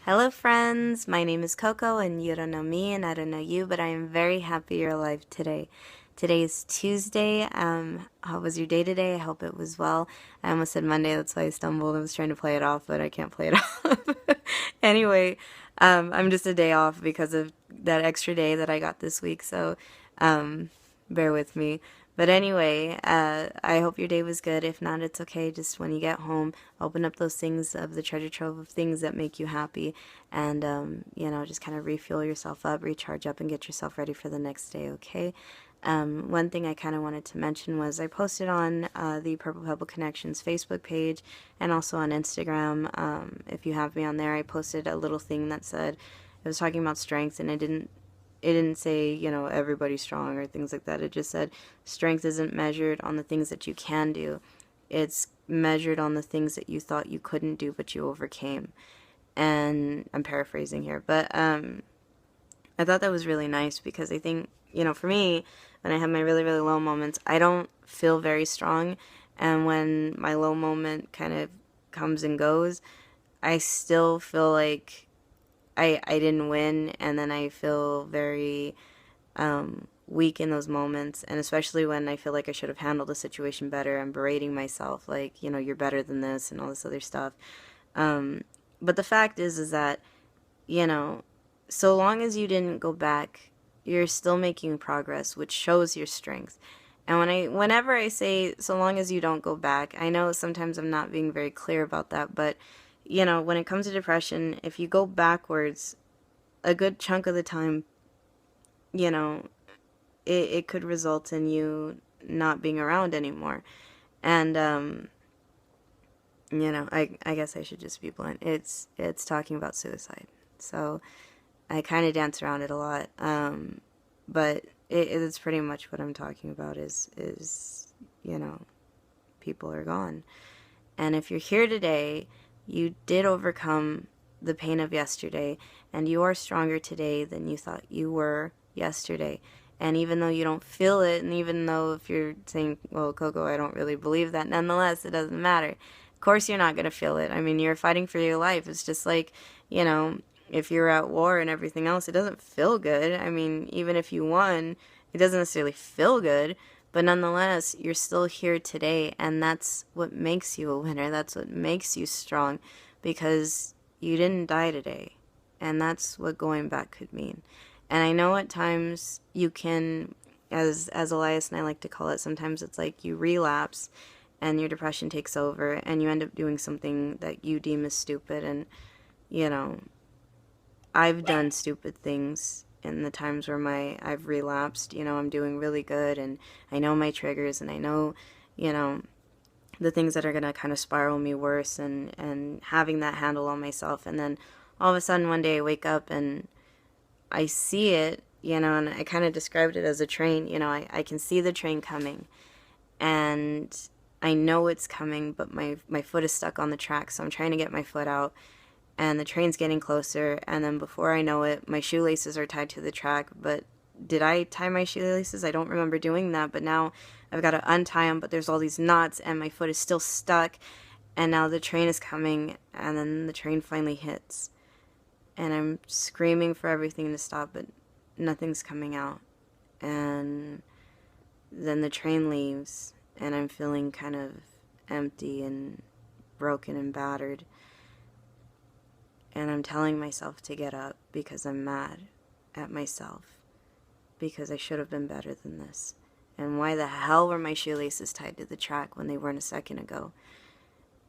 Hello, friends. My name is Coco, and you don't know me, and I don't know you, but I am very happy you're alive today. Today is Tuesday. How was your day today? I hope it was well. I almost said Monday, that's why I stumbled. I was trying to play it off, but I can't play it off. Anyway, I'm just a day off because of that extra day that I got this week, so um, bear with me. But anyway, I hope your day was good. If not, it's okay. Just when you get home, open up those things of the treasure trove of things that make you happy and, just kind of refuel yourself up, recharge up, and get yourself ready for the next day, okay? One thing I kind of wanted to mention was I posted on the Purple Pebble Connections Facebook page and also on Instagram. If you have me on there, I posted a little thing that said it was talking about strength, and it didn't say, everybody's strong or things like that. It just said strength isn't measured on the things that you can do. It's measured on the things that you thought you couldn't do, but you overcame. And I'm paraphrasing here, but I thought that was really nice because I think, for me, when I have my really, really low moments, I don't feel very strong. And when my low moment kind of comes and goes, I still feel like I didn't win, and then I feel very weak in those moments, and especially when I feel like I should have handled the situation better. I'm berating myself, like, you're better than this and all this other stuff. But the fact is that, you know, so long as you didn't go back, you're still making progress, which shows your strength. And whenever I say so long as you don't go back, I know sometimes I'm not being very clear about that, but when it comes to depression, if you go backwards, a good chunk of the time, you know, it could result in you not being around anymore. And I guess I should just be blunt. It's talking about suicide. So I kind of dance around it a lot. But it's pretty much what I'm talking about is people are gone. And if you're here today, you did overcome the pain of yesterday, and you are stronger today than you thought you were yesterday. And even though you don't feel it, and even though if you're saying, well, Coco, I don't really believe that, nonetheless, it doesn't matter. Of course, you're not going to feel it. I mean, you're fighting for your life. It's just like, if you're at war and everything else, it doesn't feel good. I mean, even if you won, it doesn't necessarily feel good. But nonetheless, you're still here today, and that's what makes you a winner. That's what makes you strong, because you didn't die today. And that's what going back could mean. And I know at times you can, as Elias and I like to call it, sometimes it's like you relapse and your depression takes over and you end up doing something that you deem as stupid. And, you know, I've done stupid things in the times where I've relapsed. I'm doing really good, and I know my triggers, and I know, you know, the things that are gonna kind of spiral me worse, and having that handle on myself. And then all of a sudden one day I wake up and I see it, and I kind of described it as a train. I can see the train coming, and I know it's coming, but my foot is stuck on the track, so I'm trying to get my foot out, and the train's getting closer, and then before I know it, my shoelaces are tied to the track. But did I tie my shoelaces? I don't remember doing that, but now I've got to untie them, but there's all these knots, and my foot is still stuck, and now the train is coming, and then the train finally hits, and I'm screaming for everything to stop, but nothing's coming out, and then the train leaves, and I'm feeling kind of empty and broken and battered. And I'm telling myself to get up because I'm mad at myself, because I should have been better than this. And why the hell were my shoelaces tied to the track when they weren't a second ago?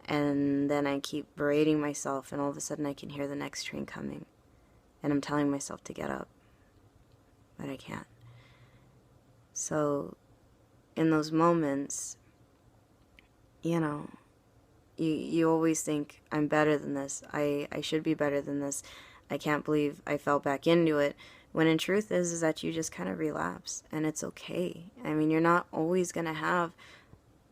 And then I keep berating myself, and all of a sudden I can hear the next train coming. And I'm telling myself to get up, but I can't. So in those moments, you always think, I'm better than this. I should be better than this. I can't believe I fell back into it. When in truth is that you just kind of relapse, and it's okay. I mean, you're not always going to have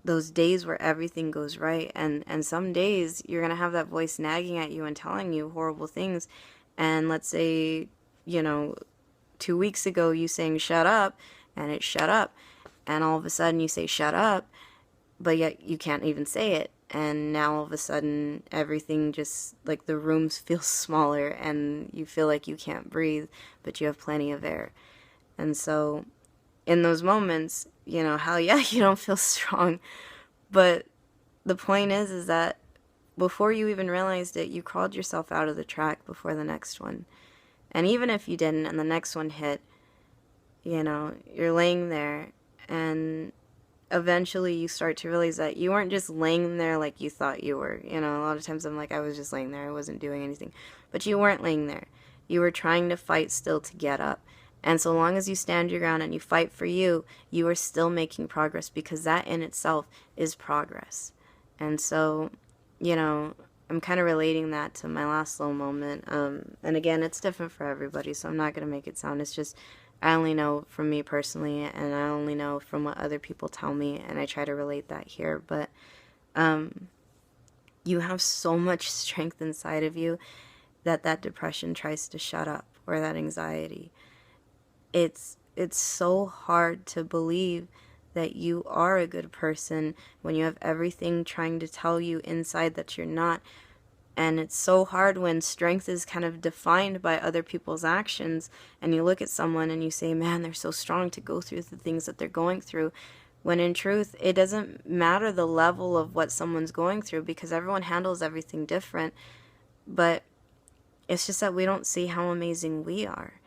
those days where everything goes right. And some days you're going to have that voice nagging at you and telling you horrible things. And let's say, 2 weeks ago you saying shut up, and it shut up. And all of a sudden you say shut up, but yet you can't even say it. and now all of a sudden everything just, like, the rooms feel smaller and you feel like you can't breathe, but you have plenty of air. And so in those moments, hell yeah, you don't feel strong, but the point is that before you even realized it, you crawled yourself out of the track before the next one. And even if you didn't and the next one hit, you're laying there, and eventually you start to realize that you weren't just laying there like you thought you were. A lot of times I'm like, I was just laying there, I wasn't doing anything. But you weren't laying there. You were trying to fight still to get up. And so long as you stand your ground and you fight for you, you are still making progress, because that in itself is progress. And so, I'm kind of relating that to my last little moment. And again, it's different for everybody, so I'm not going to make it sound. It's just, I only know from me personally, and I only know from what other people tell me, and I try to relate that here. But you have so much strength inside of you that depression tries to shut up, or that anxiety. It's so hard to believe that you are a good person when you have everything trying to tell you inside that you're not. And it's so hard when strength is kind of defined by other people's actions, and you look at someone and you say, man, they're so strong to go through the things that they're going through, when in truth, it doesn't matter the level of what someone's going through, because everyone handles everything different. But it's just that we don't see how amazing we are.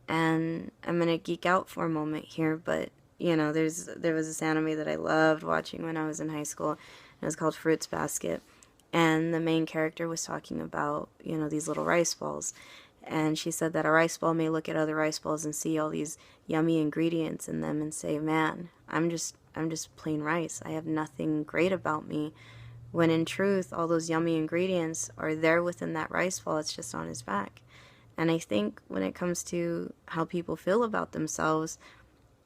And I'm going to geek out for a moment here, but there was this anime that I loved watching when I was in high school. It was called Fruits Basket. And the main character was talking about, these little rice balls. And she said that a rice ball may look at other rice balls and see all these yummy ingredients in them and say, man, I'm just plain rice. I have nothing great about me. When in truth, all those yummy ingredients are there within that rice ball. It's just on his back. And I think when it comes to how people feel about themselves,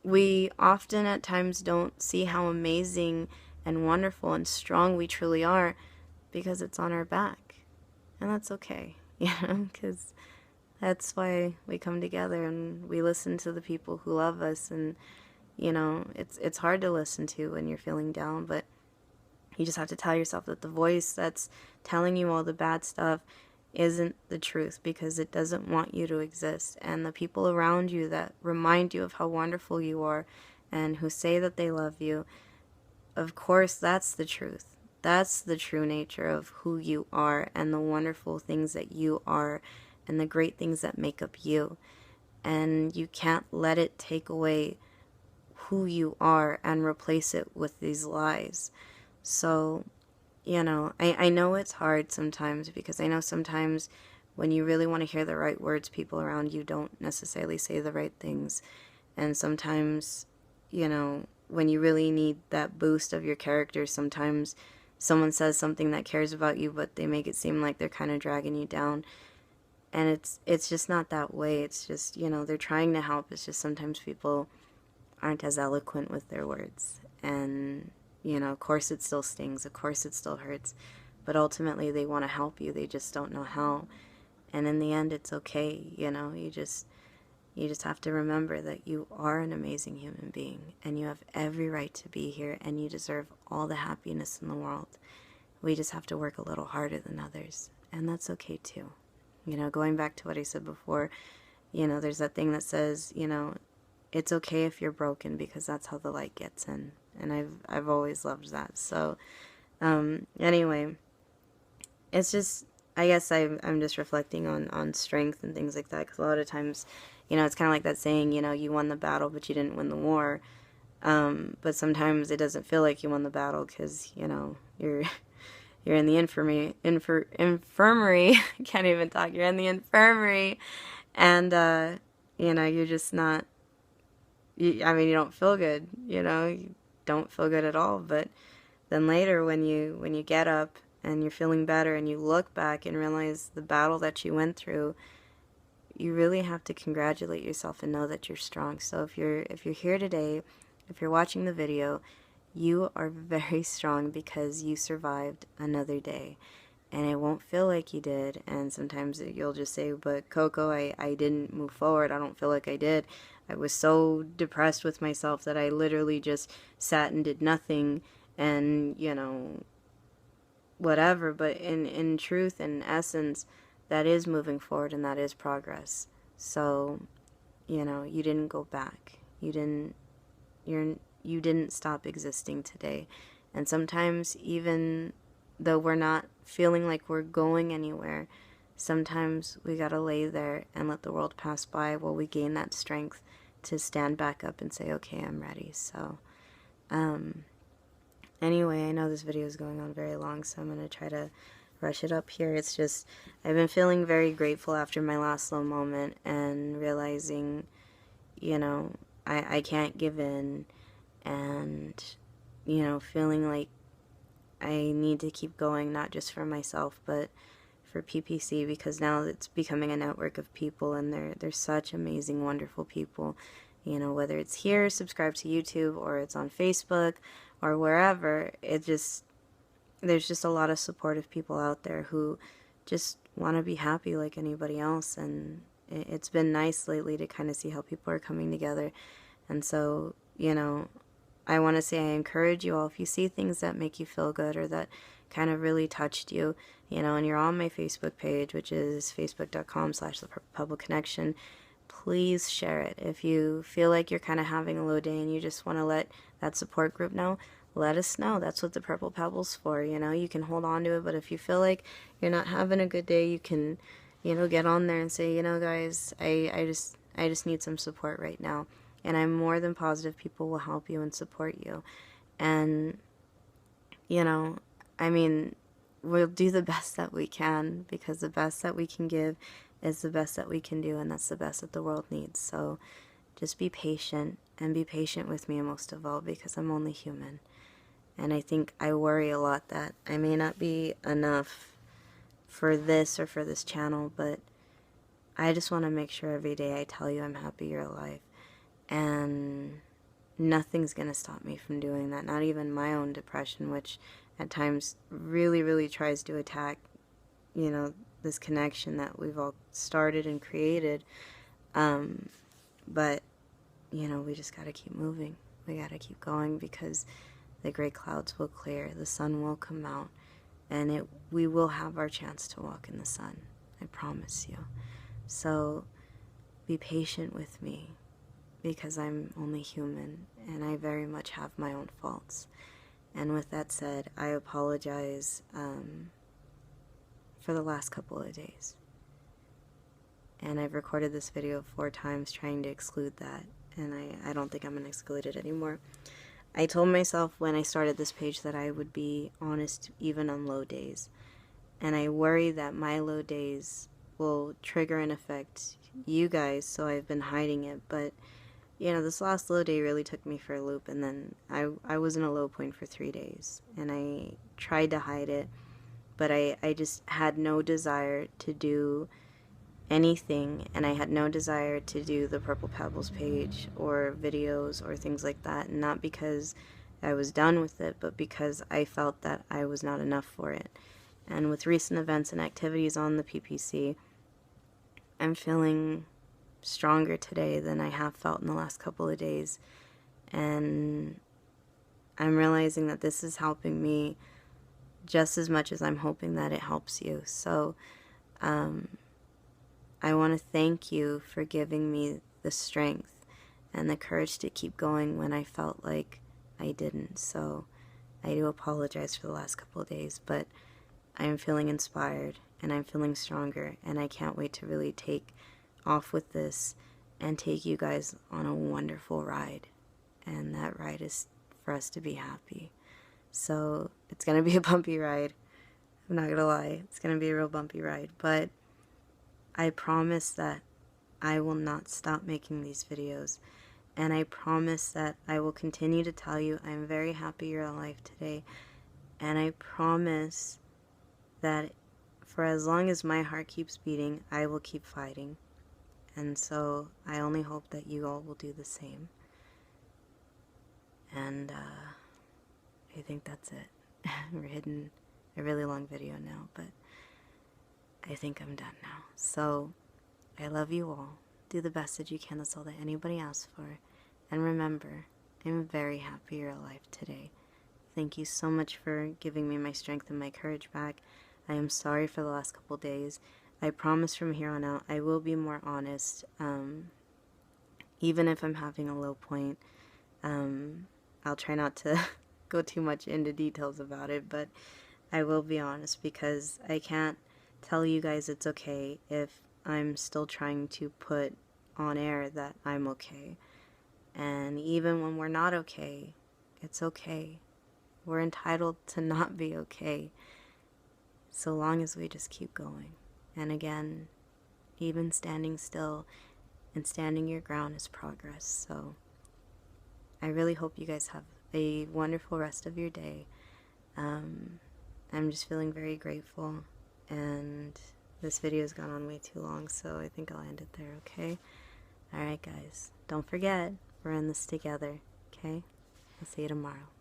we often at times don't see how amazing and wonderful and strong we truly are, because it's on our back. And that's okay, because that's why we come together and we listen to the people who love us. And, it's hard to listen to when you're feeling down, but you just have to tell yourself that the voice that's telling you all the bad stuff isn't the truth, because it doesn't want you to exist. And the people around you that remind you of how wonderful you are and who say that they love you, of course, that's the truth. That's the true nature of who you are and the wonderful things that you are and the great things that make up you. And you can't let it take away who you are and replace it with these lies. So, I know it's hard sometimes, because I know sometimes when you really want to hear the right words, people around you don't necessarily say the right things. And sometimes, when you really need that boost of your character, sometimes someone says something that cares about you, but they make it seem like they're kind of dragging you down. And it's just not that way. It's just, they're trying to help. It's just sometimes people aren't as eloquent with their words. And, of course it still stings. Of course it still hurts. But ultimately they want to help you. They just don't know how. And in the end, it's okay. You just have to remember that you are an amazing human being, and you have every right to be here, and you deserve all the happiness in the world. We just have to work a little harder than others, and that's okay too. Going back to what I said before, there's that thing that says, it's okay if you're broken, because that's how the light gets in. And I've always loved that. So, anyway, it's just, I guess I'm just reflecting on strength and things like that, because a lot of times, it's kind of like that saying, you won the battle, but you didn't win the war. But sometimes it doesn't feel like you won the battle, because, you're in the infirmary, can't even talk, you're in the infirmary, and, you're just not, you don't feel good, you don't feel good at all. But then later, when you get up and you're feeling better and you look back and realize the battle that you went through, you really have to congratulate yourself and know that you're strong. So if you're here today, if you're watching the video, you are very strong, because you survived another day. And it won't feel like you did. And sometimes you'll just say, but Coco, I didn't move forward. I don't feel like I did. I was so depressed with myself that I literally just sat and did nothing. And, whatever, but in truth and essence, that is moving forward and that is progress. So, you know, you didn't go back. You didn't stop existing today. And sometimes, even though we're not feeling like we're going anywhere, sometimes we gotta lay there and let the world pass by while we gain that strength to stand back up and say, okay, I'm ready. So, anyway, I know this video is going on very long, so I'm gonna try to rush it up here. It's just, I've been feeling very grateful after my last low moment and realizing, you know, I can't give in, and, you know, feeling like I need to keep going, not just for myself, but for PPC, because now it's becoming a network of people, and they're such amazing, wonderful people. You know, whether it's here, subscribe to YouTube, or it's on Facebook, or wherever, there's just a lot of supportive people out there who just want to be happy like anybody else, and it's been nice lately to kind of see how people are coming together. And so, you know, I want to say I encourage you all, if you see things that make you feel good or that kind of really touched you, you know, and you're on my Facebook page, which is facebook.com/thepublicconnection, please share it. If you feel like you're kind of having a low day and you just want to let that support group know, let us know. That's what the Purple Pebble's for, you know. You can hold on to it, but if you feel like you're not having a good day, you can, you know, get on there and say, you know, guys, I just need some support right now. And I'm more than positive people will help you and support you. And, you know, I mean, we'll do the best that we can, because the best that we can give is the best that we can do, and that's the best that the world needs. So just be patient, and be patient with me most of all, because I'm only human. And I think I worry a lot that I may not be enough for this or for this channel, but I just want to make sure every day I tell you I'm happy you're alive. And nothing's going to stop me from doing that, not even my own depression, which at times really, really tries to attack, you know, this connection that we've all started and created. But, you know, we just got to keep moving. We got to keep going, because the gray clouds will clear, the sun will come out, and we will have our chance to walk in the sun. I promise you. So be patient with me, because I'm only human, and I very much have my own faults. And with that said, I apologize for the last couple of days. And I've recorded this video 4 times trying to exclude that, and I don't think I'm going to exclude it anymore. I told myself when I started this page that I would be honest even on low days. And I worry that my low days will trigger and affect you guys, so I've been hiding it. But, you know, this last low day really took me for a loop, and then I was in a low point for 3 days. And I tried to hide it, but I just had no desire to do anything, and I had no desire to do the Purple Pebbles page or videos or things like that, and not because I was done with it, but because I felt that I was not enough for it. And with recent events and activities on the PPC, I'm feeling stronger today than I have felt in the last couple of days, and I'm realizing that this is helping me just as much as I'm hoping that it helps you. So I want to thank you for giving me the strength and the courage to keep going when I felt like I didn't. So I do apologize for the last couple of days, but I am feeling inspired, and I'm feeling stronger, and I can't wait to really take off with this and take you guys on a wonderful ride. And that ride is for us to be happy. So it's going to be a bumpy ride. I'm not going to lie. It's going to be a real bumpy ride, but I promise that I will not stop making these videos, and I promise that I will continue to tell you I'm very happy you're alive today, and I promise that for as long as my heart keeps beating, I will keep fighting. And so I only hope that you all will do the same. And I think that's it. We're hitting a really long video now, but I think I'm done now. So I love you all. Do the best that you can. That's all that anybody asks for. And remember, I'm very happy you're alive today. Thank you so much for giving me my strength and my courage back. I am sorry for the last couple days. I promise from here on out I will be more honest. Even if I'm having a low point, I'll try not to go too much into details about it, but I will be honest because I can't tell you guys it's okay if I'm still trying to put on air that I'm okay. And even when we're not okay, it's okay. We're entitled to not be okay, so long as we just keep going. And again, even standing still and standing your ground is progress. So I really hope you guys have a wonderful rest of your day. I'm just feeling very grateful, and this video has gone on way too long, so I think I'll end it there, okay? Alright guys, don't forget, we're in this together, okay? I'll see you tomorrow.